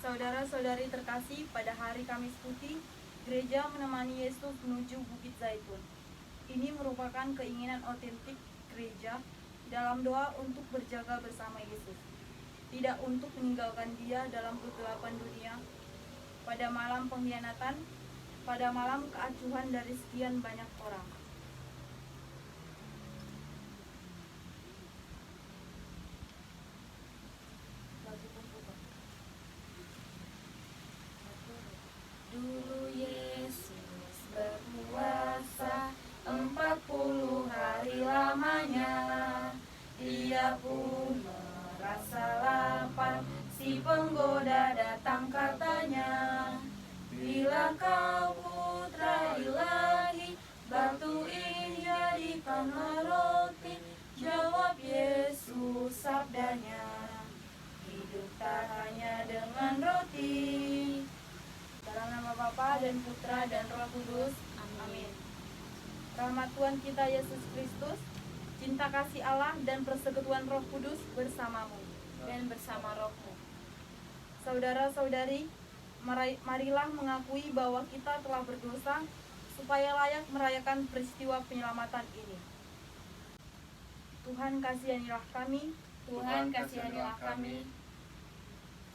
Saudara-saudari terkasih, pada hari Kamis Putih, gereja menemani Yesus menuju Bukit Zaitun. Ini merupakan keinginan otentik gereja dalam doa untuk berjaga bersama Yesus, tidak untuk meninggalkan Dia dalam kegelapan dunia, pada malam pengkhianatan, pada malam keacuhan dari sekian banyak orang. Dulu Yesus berpuasa 40 hari lamanya. Dia pun merasa lapar, si penggoda datang katanya, bila kau putra ilahi, batu ini jadikanlah roti. Jawab Yesus sabdanya, hidup tak hanya dengan roti. Dalam nama Bapa dan Putra dan Roh Kudus. Amin. Rahmat Tuhan kita Yesus Kristus, cinta kasih Allah dan persekutuan Roh Kudus bersamamu Dan bersama rohmu. Saudara-saudari, marilah mengakui bahwa kita telah berdosa supaya layak merayakan peristiwa penyelamatan ini. Tuhan kasihanilah kami, Tuhan kasihanilah kami.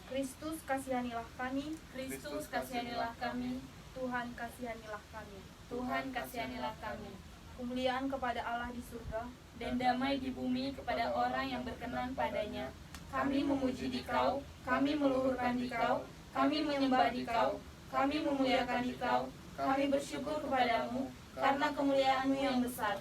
Kristus kasihanilah kami, Kristus kasihanilah kami. Tuhan kasihanilah kami. Tuhan kasihanilah kami. Kemuliaan kepada Allah di surga Dan damai di bumi kepada orang yang berkenan padanya. Kami memuji Dikau, kami meluhurkan Dikau, kami menyembah Dikau, kami memuliakan Dikau, kami bersyukur kepadamu karena kemuliaan-Mu yang besar.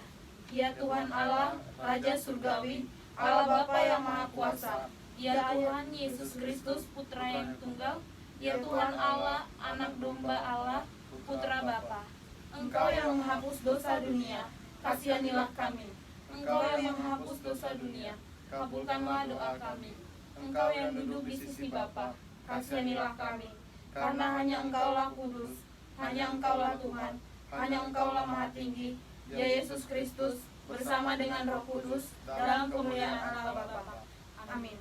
Ya Tuhan Allah, Raja Surgawi, Allah Bapa yang Maha Kuasa. Ya Tuhan Yesus Kristus, Putra yang tunggal. Ya Tuhan Allah, Anak Domba Allah, Putra Bapa. Engkau yang menghapus dosa dunia, kasihanilah kami. Engkau yang menghapus dosa dunia, kabulkanlah doa kami. Engkau yang duduk di sisi Bapa, kasihanilah kami. Karena hanya Engkaulah kudus, hanya Engkaulah Tuhan, hanya Engkaulah Maha Tinggi, ya Yesus Kristus, bersama dengan Roh Kudus, dalam kemuliaan Allah Bapa. Amin.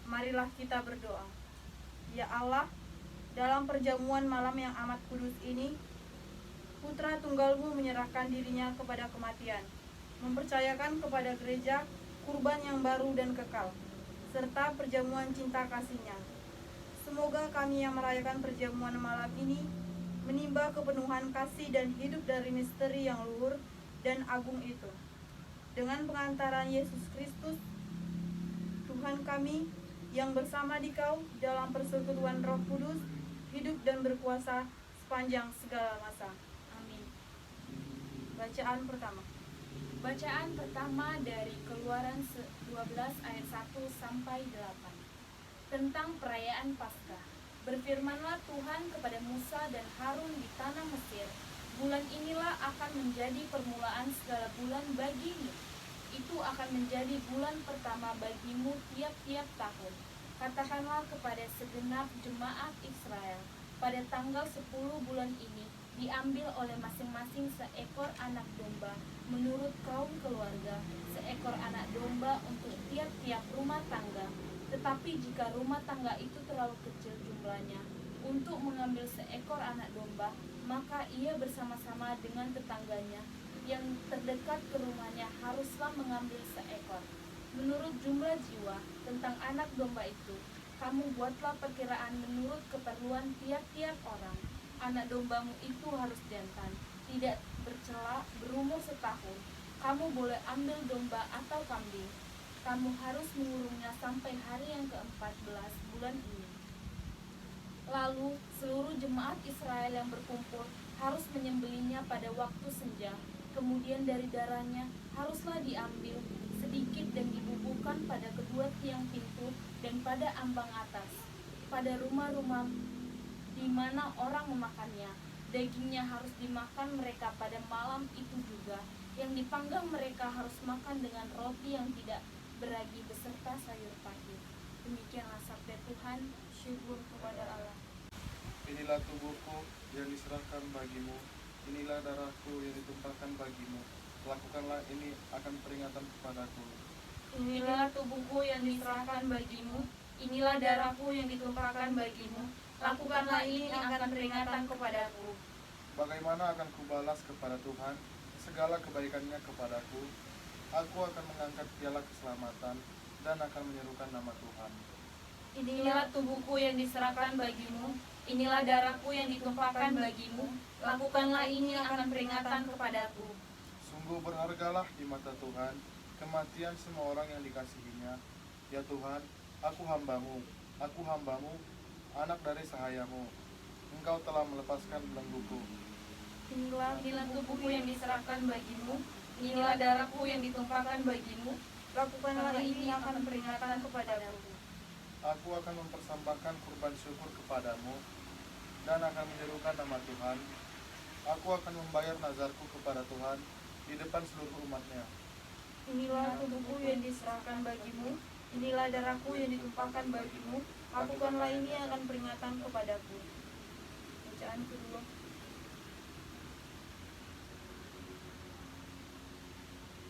Marilah kita berdoa. Ya Allah, dalam perjamuan malam yang amat kudus ini, Putra Tunggal-Mu menyerahkan dirinya kepada kematian, mempercayakan kepada gereja kurban yang baru dan kekal, serta perjamuan cinta kasih-Nya. Semoga kami yang merayakan perjamuan malam ini menimba kepenuhan kasih dan hidup dari misteri yang luhur dan agung itu. Dengan pengantaran Yesus Kristus, Tuhan kami, yang bersama Dikau dalam persekutuan Roh Kudus, hidup dan berkuasa sepanjang segala masa. Amin. Bacaan pertama. Bacaan pertama dari Keluaran 12 ayat 1 sampai 8. Tentang perayaan Paskah. Berfirmanlah Tuhan kepada Musa dan Harun di tanah Mesir, bulan inilah akan menjadi permulaan segala bulan bagimu. Itu akan menjadi bulan pertama bagimu tiap-tiap tahun. Katakanlah kepada segenap jemaat Israel, pada tanggal 10 bulan ini diambil oleh masing-masing seekor anak domba menurut kaum keluarga, seekor anak domba untuk tiap-tiap rumah tangga. Tetapi jika rumah tangga itu terlalu kecil jumlahnya untuk mengambil seekor anak domba, maka ia bersama-sama dengan tetangganya yang terdekat ke rumahnya haruslah mengambil seekor. Menurut jumlah jiwa tentang anak domba itu, kamu buatlah perkiraan menurut keperluan tiap-tiap orang. Anak dombamu itu harus jantan, tidak bercela, berumur setahun. Kamu boleh ambil domba atau kambing. Kamu harus mengurungnya sampai hari yang ke-14 bulan ini. Lalu seluruh jemaat Israel yang berkumpul harus menyembelihnya pada waktu senja. Kemudian dari darahnya haruslah diambil sedikit dan dibubuhkan pada kedua tiang pintu dan pada ambang atas, pada rumah-rumah di mana orang memakannya. Dagingnya harus dimakan mereka pada malam itu juga. Yang dipanggang mereka harus makan dengan roti yang tidak beragi beserta sayur pahit. Demikianlah sabda Tuhan, syukur kepada Allah. Inilah tubuhku yang diserahkan bagimu, inilah darahku yang ditumpahkan bagimu. Lakukanlah ini akan peringatan kepadaku. Inilah tubuhku yang diserahkan bagimu, inilah darahku yang ditumpahkan bagimu. Lakukanlah ini akan peringatan kepadaku. Bagaimana akan kubalas kepada Tuhan segala kebaikannya kepadaku? Aku akan mengangkat piala keselamatan dan akan menyerukan nama Tuhan. Inilah tubuhku yang diserahkan bagimu, inilah darahku yang ditumpahkan bagimu. Lakukanlah ini akan peringatan kepadaku. Sungguh berhargalah di mata Tuhan kematian semua orang yang dikasihinya. Ya Tuhan, aku hambamu, anak dari sahayamu. Engkau telah melepaskan belengguku. Inilah tubuhku yang diserahkan bagimu, inilah darahku yang ditumpahkan bagimu. Lakukanlah ini akan peringatan kepadaku. Aku akan mempersembahkan kurban syukur kepadamu dan akan menyerukan nama Tuhan. Aku akan membayar nazarku kepada Tuhan di depan seluruh umatnya. Inilah tubuhku yang diserahkan bagimu, inilah darahku yang ditumpahkan bagimu. Lakukanlah ini akan peringatan kepadaku. Bacaan kedua.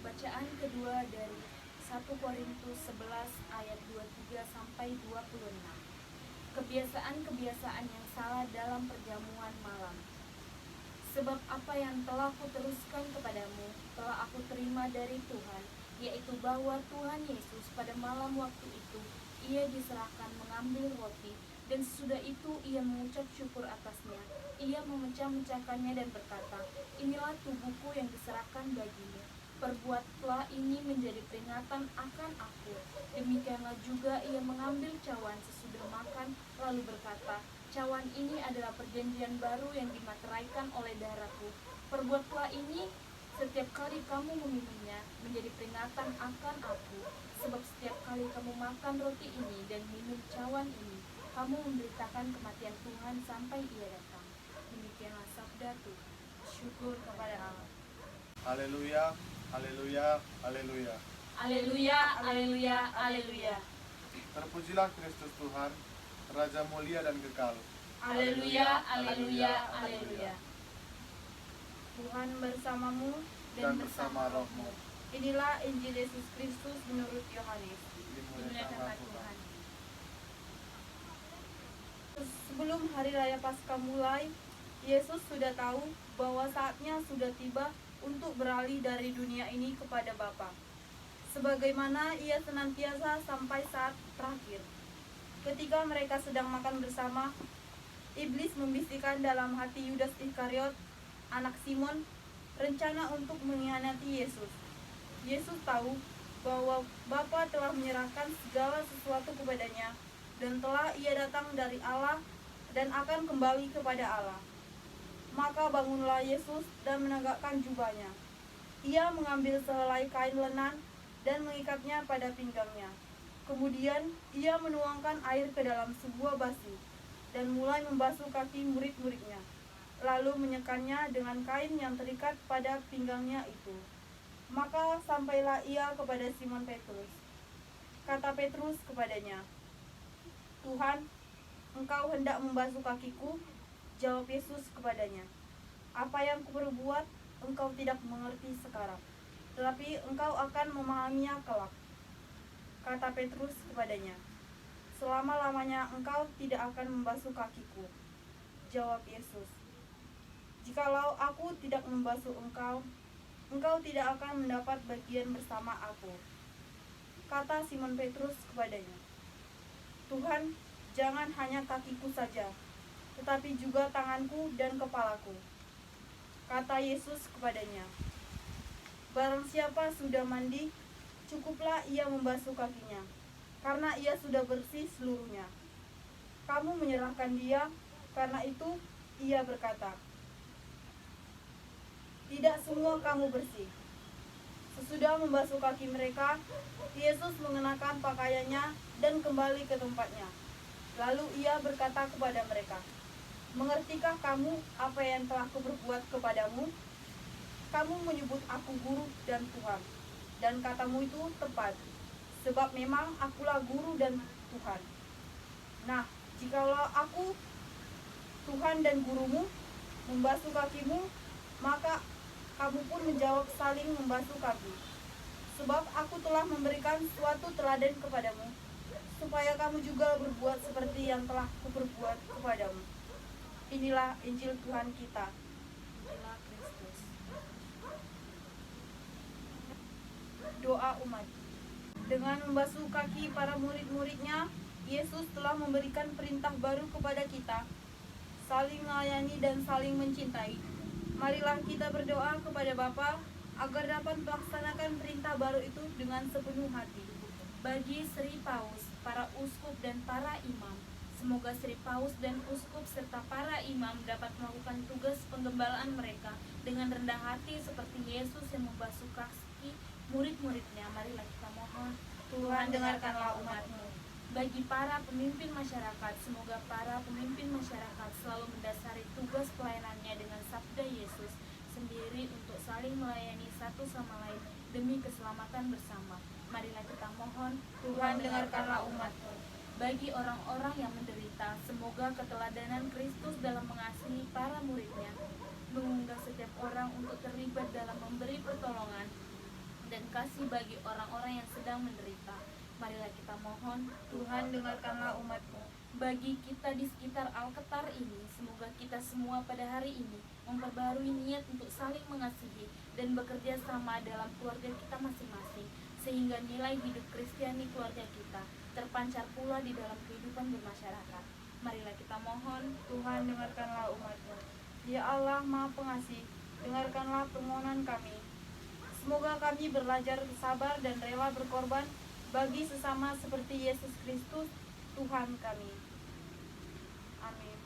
Bacaan kedua dari 1 Korintus 11 ayat 23 sampai 26. Kebiasaan-kebiasaan yang salah dalam perjamuan malam. Sebab apa yang telah kuteruskan kepadamu telah aku terima dari Tuhan, yaitu bahwa Tuhan Yesus pada malam waktu itu ia diserahkan mengambil roti, dan sesudah itu ia mengucap syukur atasnya. Ia memecah-mecahkannya dan berkata, inilah tubuhku yang diserahkan bagimu. Perbuatlah ini menjadi peringatan akan aku. Demikianlah juga ia mengambil cawan sesudah makan, lalu berkata, cawan ini adalah perjanjian baru yang dimateraikan oleh darahku. Perbuatlah ini setiap kali kamu meminumnya menjadi peringatan akan aku. Sebab setiap kali kamu makan roti ini dan minum cawan ini, kamu memberitakan kematian Tuhan sampai ia datang. Demikianlah sabda Tuhan. Syukur kepada Allah. Haleluya, haleluya, haleluya. Aleluya, aleluya, aleluya. Terpujilah Kristus Tuhan, Raja mulia dan kekal. Aleluya, aleluya, aleluya. Tuhan bersamamu Dan bersama rohmu. Inilah Injil Yesus Kristus menurut Yohanes. Dimuliakanlah Tuhan. Sebelum hari raya Paskah mulai, Yesus sudah tahu bahwa saatnya sudah tiba untuk beralih dari dunia ini kepada Bapa. Sebagaimana ia senantiasa sampai saat terakhir. Ketika mereka sedang makan bersama, iblis membisikkan dalam hati Yudas Iskariot, anak Simon, rencana untuk mengkhianati Yesus. Yesus tahu bahwa Bapa telah menyerahkan segala sesuatu kepadanya dan telah ia datang dari Allah dan akan kembali kepada Allah. Maka bangunlah Yesus dan menegakkan jubahnya. Ia mengambil sehelai kain lenan dan mengikatnya pada pinggangnya. Kemudian ia menuangkan air ke dalam sebuah basi dan mulai membasuh kaki murid-muridnya, lalu menyekannya dengan kain yang terikat pada pinggangnya itu. Maka sampailah ia kepada Simon Petrus. Kata Petrus kepadanya, Tuhan, engkau hendak membasuh kakiku? Jawab Yesus kepadanya, apa yang kuperbuat engkau tidak mengerti sekarang, tetapi engkau akan memahaminya kelak. Kata Petrus kepadanya, selama-lamanya engkau tidak akan membasuh kakiku. Jawab Yesus, jikalau aku tidak membasuh engkau, engkau tidak akan mendapat bagian bersama aku. Kata Simon Petrus kepadanya, Tuhan, jangan hanya kakiku saja, tetapi juga tanganku dan kepalaku. Kata Yesus kepadanya, barang siapa sudah mandi, cukuplah ia membasuh kakinya, karena ia sudah bersih seluruhnya. Kamu menyerahkan dia, karena itu ia berkata, tidak semua kamu bersih. Sesudah membasuh kaki mereka, Yesus mengenakan pakaiannya dan kembali ke tempatnya. Lalu ia berkata kepada mereka, mengertikah kamu apa yang telah kuperbuat kepadamu? Kamu menyebut aku guru dan Tuhan, dan katamu itu tepat, sebab memang akulah guru dan Tuhan. Nah, jikalau aku, Tuhan dan gurumu, membasuh kakimu, maka kamu pun menjawab saling membasuh kaki. Sebab aku telah memberikan suatu teladan kepadamu, supaya kamu juga berbuat seperti yang telah kuperbuat kepadamu. Inilah Injil Tuhan kita. Inilah Kristus. Doa umat. Dengan membasuh kaki para murid-muridnya, Yesus telah memberikan perintah baru kepada kita, saling melayani dan saling mencintai. Marilah kita berdoa kepada Bapa agar dapat melaksanakan perintah baru itu dengan sepenuh hati. Bagi Sri Paus, para uskup dan para imam, semoga Sri Paus dan uskup serta para imam dapat melakukan tugas penggembalaan mereka dengan rendah hati seperti Yesus yang membasuh kaki murid-muridnya. Marilah kita mohon. Tuhan, dengarkanlah umat-Mu. Bagi para pemimpin masyarakat, semoga para pemimpin masyarakat selalu mendasari tugas pelayanannya dengan sabda Yesus sendiri untuk saling melayani satu sama lain demi keselamatan bersama. Marilah kita mohon. Tuhan, dengarkanlah umat-Mu. Bagi orang-orang yang menderita, semoga keteladanan Kristus dalam mengasihi para muridnya mengunggah setiap orang untuk terlibat dalam memberi pertolongan dan kasih bagi orang-orang yang sedang menderita. Marilah kita mohon. Tuhan, dengarkanlah umat-Mu. Bagi kita di sekitar Alketar ini, semoga kita semua pada hari ini memperbarui niat untuk saling mengasihi dan bekerja sama dalam keluarga kita masing-masing, sehingga nilai hidup Kristiani keluarga kita terpancar pula di dalam kehidupan bermasyarakat. Marilah kita mohon. Tuhan, dengarkanlah umat-Mu. Ya Allah Maha Pengasih, dengarkanlah permohonan kami. Semoga kami belajar sabar dan rela berkorban bagi sesama seperti Yesus Kristus, Tuhan kami. Amin.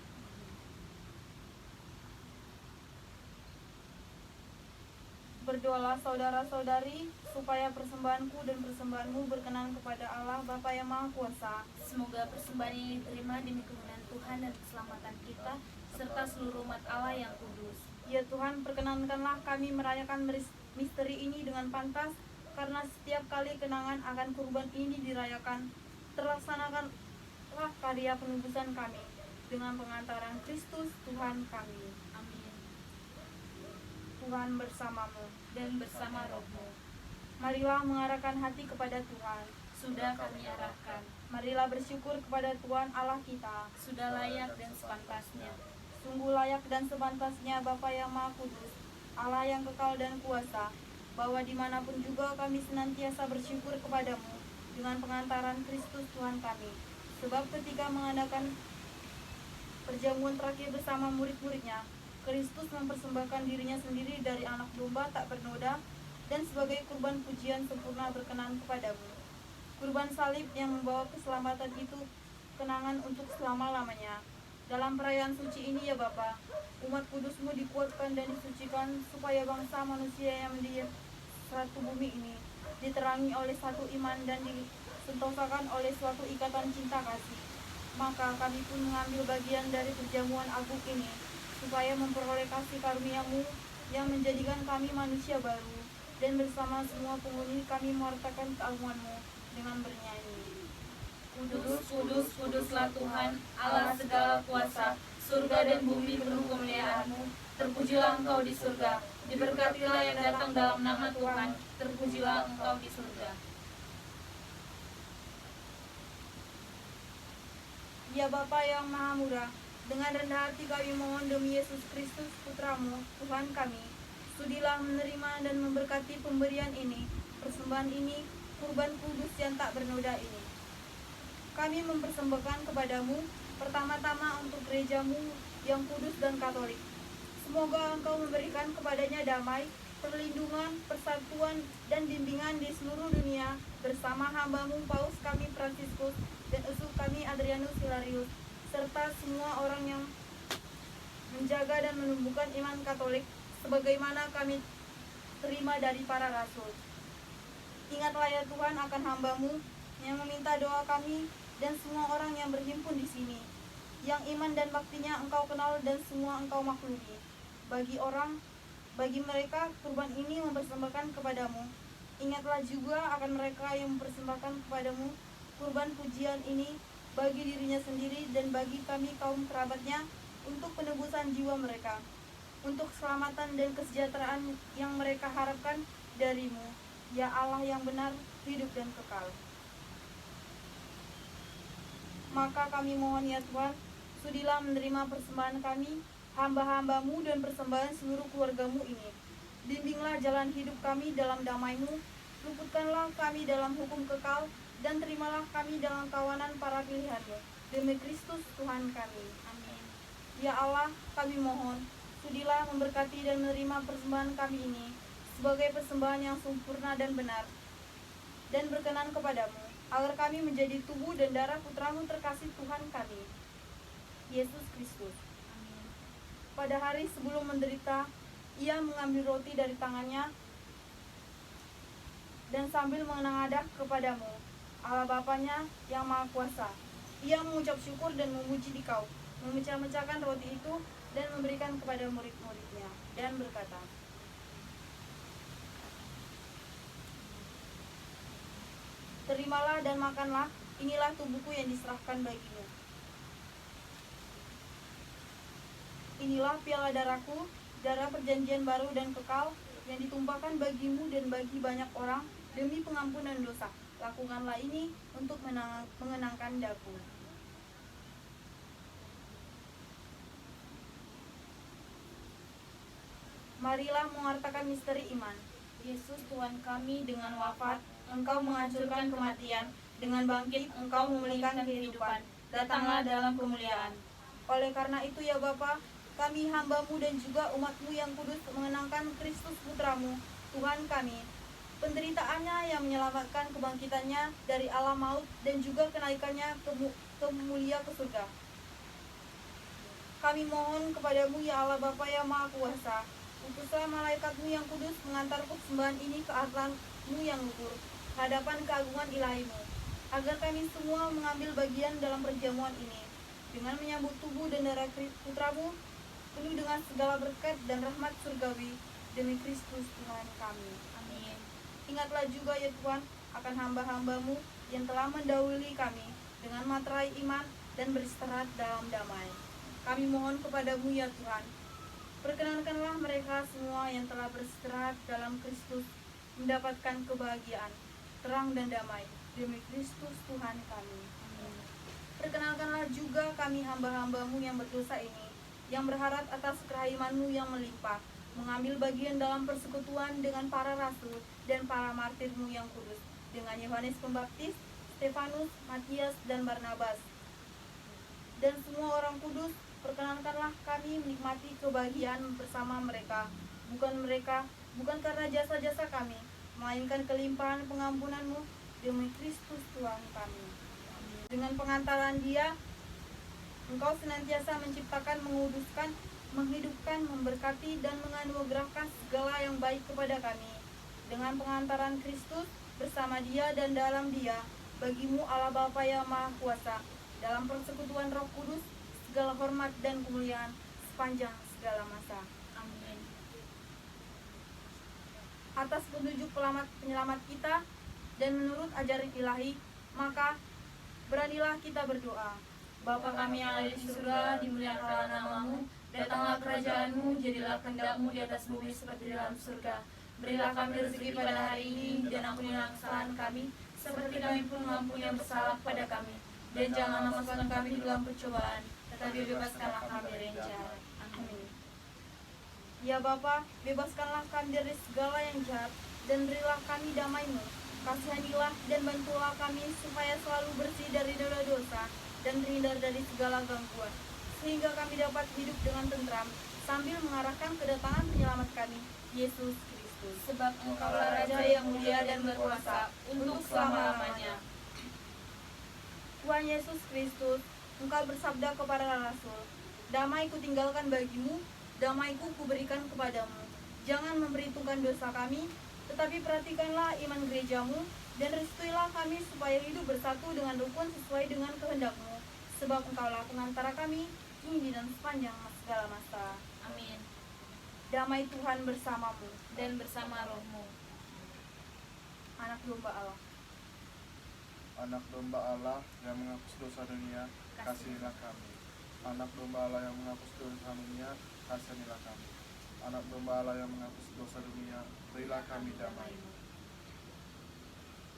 Berdoalah saudara-saudari, supaya persembahanku dan persembahanmu berkenan kepada Allah Bapa yang Maha Kuasa. Semoga persembahan ini diterima demi kemuliaan Tuhan dan keselamatan kita, serta seluruh umat Allah yang kudus. Ya Tuhan, perkenankanlah kami merayakan misteri ini dengan pantas, karena setiap kali kenangan akan kurban ini dirayakan, terlaksanakanlah karya penebusan kami dengan pengantaran Kristus Tuhan kami. Amin. Tuhan bersamamu. Dan bersama rohmu. Marilah mengarahkan hati kepada Tuhan. Sudah kami arahkan. Marilah bersyukur kepada Tuhan Allah kita. Sudah layak dan sepantasnya. Sungguh layak dan sepantasnya Bapa yang Maha Kudus, Allah yang kekal dan kuasa, bahwa dimanapun juga kami senantiasa bersyukur kepadamu dengan pengantaran Kristus Tuhan kami. Sebab ketika mengadakan perjamuan terakhir bersama murid-muridnya, Kristus mempersembahkan dirinya sendiri dari anak domba tak bernoda dan sebagai kurban pujian sempurna berkenan kepadamu. Kurban salib yang membawa keselamatan itu kenangan untuk selama-lamanya. Dalam perayaan suci ini ya Bapa, umat kudusmu dikuatkan dan disucikan supaya bangsa manusia yang di satu bumi ini diterangi oleh satu iman dan disentosakan oleh suatu ikatan cinta kasih. Maka kami pun mengambil bagian dari perjamuan agung ini, supaya memperoleh kasih karunia-Mu yang menjadikan kami manusia baru, dan bersama semua penghuni kami mewartakan keagungan-Mu dengan bernyanyi. Kudus, kudus, kuduslah Tuhan, Allah segala kuasa, surga dan bumi penuh kemuliaan-Mu. Terpujilah Engkau di surga, diberkatilah yang datang dalam nama Tuhan, terpujilah Engkau di surga. Ya Bapa yang Maha Murah, dengan rendah hati kami mohon demi Yesus Kristus Putra-Mu, Tuhan kami, sudilah menerima dan memberkati pemberian ini, persembahan ini, kurban kudus yang tak bernoda ini. Kami mempersembahkan kepadamu, pertama-tama untuk gereja-Mu yang kudus dan katolik. Semoga Engkau memberikan kepadanya damai, perlindungan, persatuan, dan bimbingan di seluruh dunia, bersama hamba-Mu Paus kami Fransiskus dan uskup kami Adrianus Hilarius, serta semua orang yang menjaga dan menumbuhkan iman Katolik, sebagaimana kami terima dari para rasul. Ingatlah ya Tuhan akan hamba-Mu yang meminta doa kami dan semua orang yang berhimpun di sini, yang iman dan baktinya Engkau kenal dan semua Engkau maklumi. Bagi mereka kurban ini mempersembahkan kepadamu. Ingatlah juga akan mereka yang mempersembahkan kepadamu kurban pujian ini bagi dirinya sendiri dan bagi kami kaum kerabatnya, untuk penebusan jiwa mereka, untuk keselamatan dan kesejahteraan yang mereka harapkan dari-Mu, ya Allah yang benar, hidup dan kekal. Maka kami mohon ya Tuhan, sudilah menerima persembahan kami, hamba-hambamu dan persembahan seluruh keluargamu ini. Bimbinglah jalan hidup kami dalam damai-Mu, luputkanlah kami dalam hukum kekal, dan terimalah kami dalam kawanan para pilihan-Mu. Demi Kristus Tuhan kami. Amin. Ya Allah, kami mohon, sudilah memberkati dan menerima persembahan kami ini sebagai persembahan yang sempurna dan benar, dan berkenan kepadamu, agar kami menjadi tubuh dan darah Putramu terkasih Tuhan kami, Yesus Kristus. Amin. Pada hari sebelum menderita, ia mengambil roti dari tangannya, dan sambil menengadah kepadamu, Allah Bapanya yang Maha Kuasa, ia mengucap syukur dan memuji Dikau, memecah-mecahkan roti itu dan memberikan kepada murid-muridnya, dan berkata, terimalah dan makanlah, inilah tubuhku yang diserahkan bagimu. Inilah piala darahku, darah perjanjian baru dan kekal, yang ditumpahkan bagimu dan bagi banyak orang demi pengampunan dosa. Lakukanlah ini untuk mengenangkan daku. Marilah mengartakan misteri iman. Yesus Tuhan kami, dengan wafat Engkau menghancurkan kematian, dengan bangkit Engkau memulihkan kehidupan. Datanglah dalam kemuliaan. Oleh karena itu ya Bapa, kami hamba-Mu dan juga umat-Mu yang kudus mengenangkan Kristus Putramu, Tuhan kami, penderitaannya yang menyelamatkan kebangkitannya dari alam maut dan juga kenaikannya ke mulia ke surga. Kami mohon kepadamu ya Allah Bapa yang Maha Kuasa, utuslah malaikat-Mu yang kudus mengantar persembahan ini ke altar-Mu yang luhur, hadapan keagungan ilahi-Mu, agar kami semua mengambil bagian dalam perjamuan ini, dengan menyambut tubuh dan darah Putramu, penuh dengan segala berkat dan rahmat surgawi, demi Kristus Tuhan kami. Amin. Ingatlah juga ya Tuhan akan hamba-hamba-Mu yang telah mendahului kami dengan materai iman dan beristirahat dalam damai. Kami mohon kepadamu ya Tuhan, perkenankanlah mereka semua yang telah beristirahat dalam Kristus mendapatkan kebahagiaan, terang dan damai, demi Kristus Tuhan kami. Amin. Perkenalkanlah juga kami hamba-hamba-Mu yang berdosa ini, yang berharap atas kerahiman-Mu yang melimpah, mengambil bagian dalam persekutuan dengan para rasul dan para martir-Mu yang kudus, dengan Yohanes Pembaptis, Stefanus, Matias, dan Barnabas, dan semua orang kudus. Perkenankanlah kami menikmati kebahagiaan bersama mereka, bukan karena jasa-jasa kami, melainkan kelimpahan pengampunan-Mu, demi Kristus Tuhan kami. Dengan pengantaran Dia, Engkau senantiasa menciptakan, menguduskan, menghidupkan, memberkati, dan menganugerahkan segala yang baik kepada kami. Dengan pengantaran Kristus, bersama Dia dan dalam Dia, bagimu Allah Bapa yang Maha Kuasa, dalam persekutuan Roh Kudus, segala hormat dan kemuliaan sepanjang segala masa. Amin. Atas petunjuk penyelamat kita dan menurut ajaran ilahi, maka beranilah kita berdoa. Bapa kami yang ada di surga, dimuliakanlah nama-Mu, datanglah kerajaan-Mu, jadilah kehendak-Mu di atas bumi seperti di dalam surga. Berilah kami rezeki pada hari ini, dan ampunilah kesalahan kami, seperti kami pun mengampuni yang bersalah kepada kami. Dan janganlah masukkan kami di dalam pencobaan, tetapi bebaskanlah kami dari yang jahat. Amin. Ya Bapa, bebaskanlah kami dari segala yang jahat, dan berilah kami damai-Mu. Kasihanilah dan bantulah kami supaya selalu bersih dari dosa-dosa dan terhindar dari segala gangguan, sehingga kami dapat hidup dengan tentram, sambil mengarahkan kedatangan penyelamat kami, Yesus Kristus. Sebab Engkaulah Raja yang mulia dan berkuasa untuk selama-lamanya. Tuhan Yesus Kristus, Engkau bersabda kepada rasul, damai kutinggalkan bagimu, damai-Ku kuberikan kepadamu. Jangan memperhitungkan dosa kami, tetapi perhatikanlah iman gereja-Mu, dan restuilah kami supaya hidup bersatu dengan rukun sesuai dengan kehendak-Mu. Sebab Engkaulah pengantara kami, kini dan sepanjang segala masa. Amin. Damai Tuhan bersamamu, Dan bersama roh-Mu. anak domba Allah. Anak domba Allah yang menghapus dosa dunia, kasihanilah kami. Anak domba Allah yang menghapus dosa dunia, kasihanilah kami. Anak domba Allah yang menghapus dosa dunia, berilah kami damai.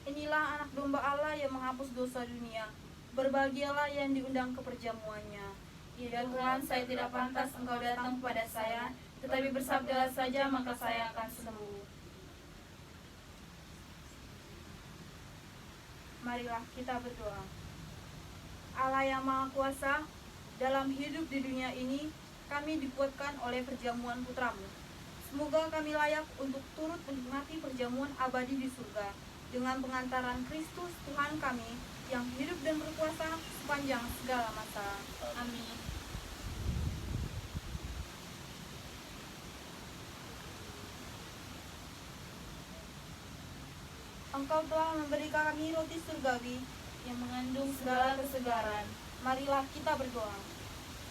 Inilah anak domba Allah yang menghapus dosa dunia. Berbahagialah yang diundang ke perjamuannya. Ya Tuhan, saya tidak pantas Engkau datang kepada saya, tetapi bersabdalah saja maka saya akan sembuh. Marilah kita berdoa. Allah yang Maha Kuasa, dalam hidup di dunia ini, kami dikuatkan oleh perjamuan Putra-Mu. Semoga kami layak untuk turut menikmati perjamuan abadi di surga, dengan pengantaran Kristus Tuhan kami, yang hidup dan berkuasa sepanjang segala masa. Amin. Engkau telah memberi kami roti surgawi Yang mengandung segala kesegaran. Marilah kita berdoa.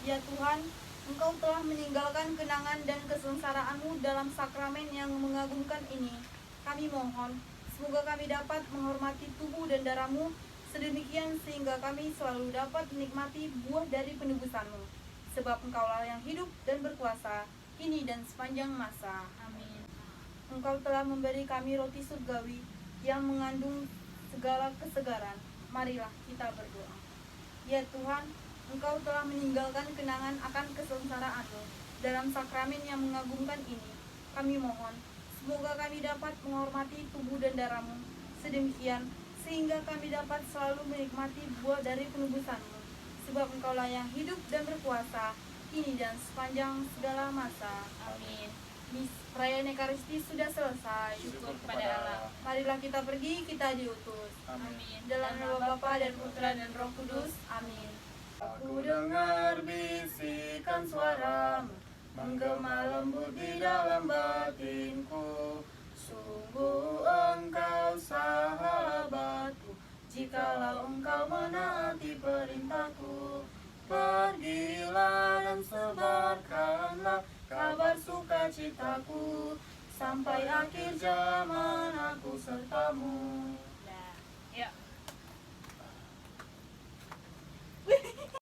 Ya Tuhan, Engkau telah meninggalkan kenangan dan kesengsaraan-Mu dalam sakramen yang mengagumkan ini. Kami mohon, semoga kami dapat menghormati tubuh dan darah-Mu sedemikian sehingga kami selalu dapat menikmati buah dari penebusan-Mu. Sebab Engkaulah yang hidup dan berkuasa, kini dan sepanjang masa. Amin. Engkau telah memberi kami roti surgawi yang mengandung segala kesegaran. Marilah kita berdoa. Ya Tuhan, Engkau telah meninggalkan kenangan akan kesengsaraan-Mu dalam sakramen yang mengagumkan ini. Kami mohon, semoga kami dapat menghormati tubuh dan darah-Mu sedemikian sehingga kami dapat selalu menikmati buah dari penebusan-Mu. Sebab Engkaulah yang hidup dan berkuasa, kini dan sepanjang segala masa. Amin. Perayaan Ekaristi sudah selesai. Syukur kepada Allah. Marilah kita pergi, kita diutus. Amin. Dalam nama Bapa dan Putra dan Roh Kudus. Amin. Aku dengar bisikan suara-Mu menggema lembut di dalam batinku. Sungguh Engkau sahabatku, jikalau Engkau menaati perintahku. Pergilah dan sebarkanlah kabar sukacitaku, sampai akhir zaman aku sertamu.